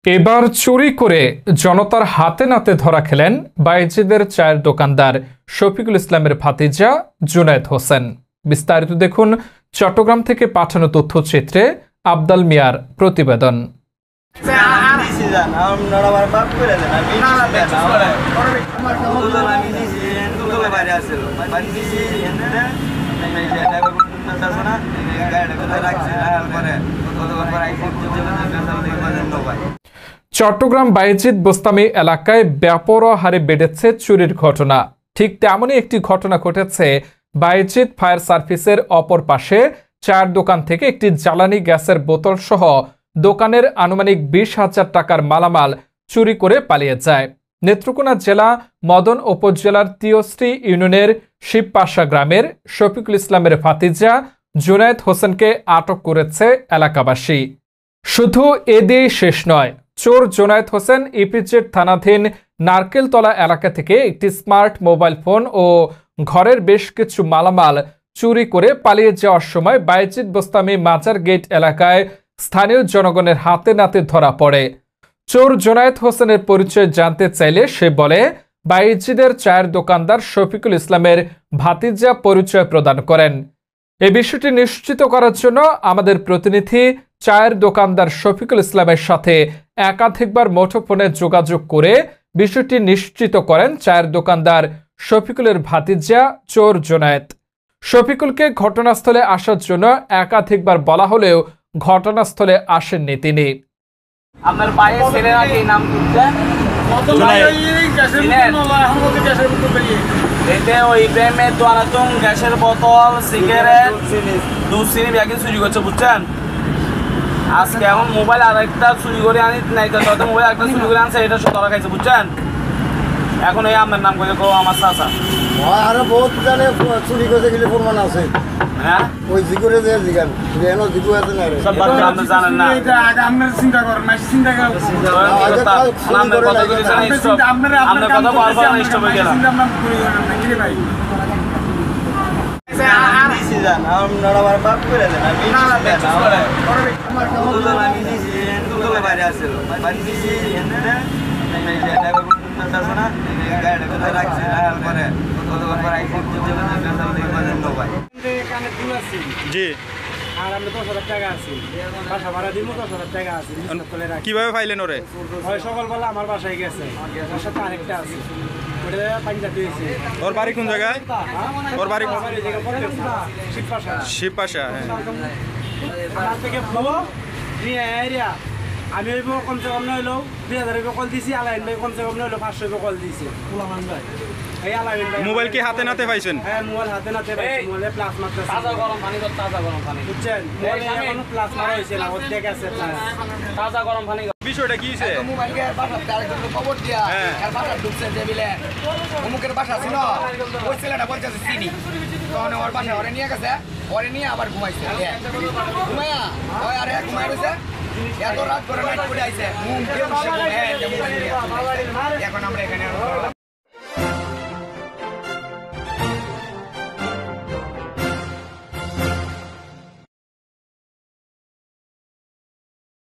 এবার চুরি করে জনতার হাতে নাতে ধরা খেলেন বায়েজিদের চায়ের দোকানদার শফিকুল ইসলামের ভাতিজা জুনায়েদ হোসেন। বিস্তারিত দেখুন চট্টগ্রাম থেকে পাঠানো তথ্যচিত্রে আবদাল মিয়ার প্রতিবেদন। চট্টগ্রাম বায়েজিদ বোস্তামি এলাকায় ব্যাপরোয়া হারে বেড়েছে চুরির ঘটনা। ঠিক তেমনই একটি ঘটনা ঘটেছে বায়েজিদ ফায়ার সার্ভিসের অপর পাশে চায়ের দোকান থেকে একটি জ্বালানি গ্যাসের বোতল সহ দোকানের আনুমানিক 20,000 টাকার মালামাল চুরি করে পালিয়ে যায়। নেত্রকোনা জেলা মদন উপজেলার তিয়শ্রী ইউনিয়নের শিবপাশা গ্রামের শফিকুল ইসলামের ভাতিজা জুনায়েদ হোসেনকে আটক করেছে এলাকাবাসী। শুধু এ দিয়েই শেষ নয়, চোর জুনায়েদ হোসেন ইপিজেড থানাধীন নারকেলতলা এলাকা থেকে একটি স্মার্ট মোবাইল ফোন ও ঘরের বেশ কিছু মালামাল চুরি করে পালিয়ে যাওয়ার সময় বায়েজিদ বোস্তামি মাজার গেট এলাকায় স্থানীয় জনগণের হাতে নাতে ধরা পড়ে। চোর জুনায়েদ হোসেনের পরিচয় জানতে চাইলে সে বলে, বায়েজিদের চায়ের দোকানদার শফিকুল ইসলামের ভাতিজা পরিচয় প্রদান করেন। এই বিষয়টি নিশ্চিত করার জন্য আমাদের প্রতিনিধি চায়ের দোকানদার শফিকুল ইসলামের সাথে একাধিকবার মুঠোফোনে যোগাযোগ করে বিষয়টি নিশ্চিত করেন চায়ের দোকানদার শফিকুলের ভাতিজা চোর জুনায়েদ। শফিকুলকে ঘটনাস্থলে আসার জন্য একাধিকবার বলা হলেও ঘটনাস্থলে আসেননি তিনি। আপনার পায়ে ছেলেরা কি নাম এতে ওই প্রেমের দোয়ানাতুম গ্যাসের বোতল সিগারেট দুশ্চিনি ব্যাগে চুরি করছে, বুঝছেন? আজকে এখন মোবাইল আর একটা চুরি করে আনি নাই, তো মোবাইল একটা চুরি করে আনছে, এটা ধরা খাইছে, বুঝছেন? এখন এই আমার নাম করে আমার চাচা আরো বহুত জানে চুরি করতে গেলে প্রমাণ আছে। হ্যাঁ ওই জিগুরে যে জিগান এনো জিগু আছে না রে সব বাচ্চা আপনি জানেন না। এটা আগে আপনার চিন্তা করেন, মাসি চিন্তা করেন। আপনার কথা কইতে জানেন, আপনার কথা বারবার স্টপ হয়ে গেল। আমরা করি না কি রে ভাই? আপনারা আমার বাপ করে দেন। আমি না না বেশ করে আমার কেমন আমি দিছি এন্ডুলে বাইরে আছে বাড়ি দিছি এন্ডে এই যে এটা করতেছ না গাড়ি করে রাখছে হাল করে কতক্ষণ পর আইছে চলে যাবে তাহলে বাজার নো ভাই এখানে ফুল আছে জি, আর আমরা 10,000 টাকা আছে, বাসা ভাড়া দিব, 10,000 টাকা আছে, করে রাখি। কিভাবে পাইলেন ওরে? হয় সকালবেলা আমার বাসায় গেছে, ওর সাথে আরেকটা আছে, ওটা পাঞ্জাবি হয়েছে। ওর বাড়ি কোন জায়গায়? ওর বাড়ি শিবপাশা। শিবপাশা। হ্যাঁ, আমার থেকে ভালো নিয়ে এরিয়া আমি ওই কমসে কম নইলেও 2,000 কল দিছি, আলাইন ভাই কমসে কম নইলেও 500 কল দিছি। এই আলাইন ভাই মোবাইল কি হাতে নাতে পাইছেন? হ্যাঁ, মোবাইল হাতে নাতে পাইছি, মোবাইলে প্লাস মারতে তাজা গরম পানি কর, তাজা গরম পানি, বুঝছেন? মোবাইলে এখনো প্লাস মারা হয়েছে না, ওর থেকে আছে প্লাস। তাজা গরম পানি। বিষয়টা কি হয়েছে? মোবাইলকে বাসাতে আরেকজন খবর দিয়া আর বাসা ঢুকছে টেবিলে অমুকের বাসা ছিল, ওই ছেলেটা বলছে চিনি, তখন ওর বাসা ওরে নিয়ে গেছে, ওরে নিয়ে আবার ঘুমাইছে, ঘুমাইয়া ওই আরে ঘুমাই রয়েছে, এত রাত করে নাইট করে আইছে, এখন আমরা এখানে